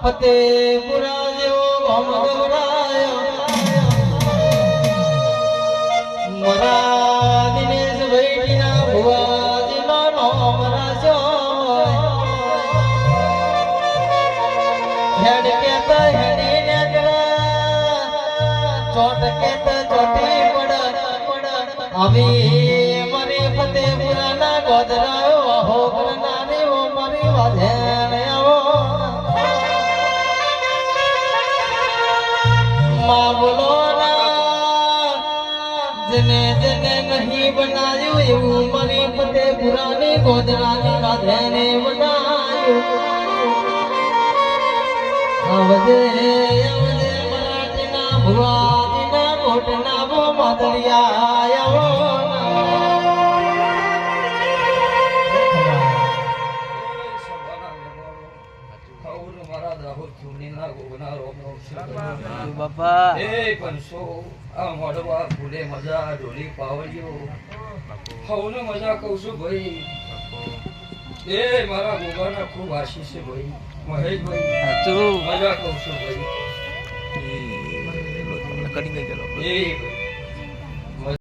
ફતેપુરા જેવો ભમગવરાયો મરા દિનેશ વૈઠીના ભુવાજીનો નામ રાજો હેડ કેતા હેડી નેકરા ચોટ કેતા ચોટી પડ આવી મરી ફતેપુરાના ગોદરાયો હો કરનારી ઓ મરી વાધેણ આવો માં બોલો ના જેને જેને નહીં બનાવ્યું એવું મરી ફતેપુરાની ગોદરાની વાધેણે બનાવ્યું આવજે આવજે મરાઠીના ભુવાજીના કોટના વો માદરિયા આવો બાપા એ પંસો આ મોઢવા ભૂલે મજા ઢોલી પાવડિયો હવનો મજા કહું છું ભાઈ એ મારા ગોગાના ખૂબ આશીષ છે ભાઈ મહેશભાઈ સાચું મજા કહું છું ભાઈ કરી ગઈ ગયેલો એ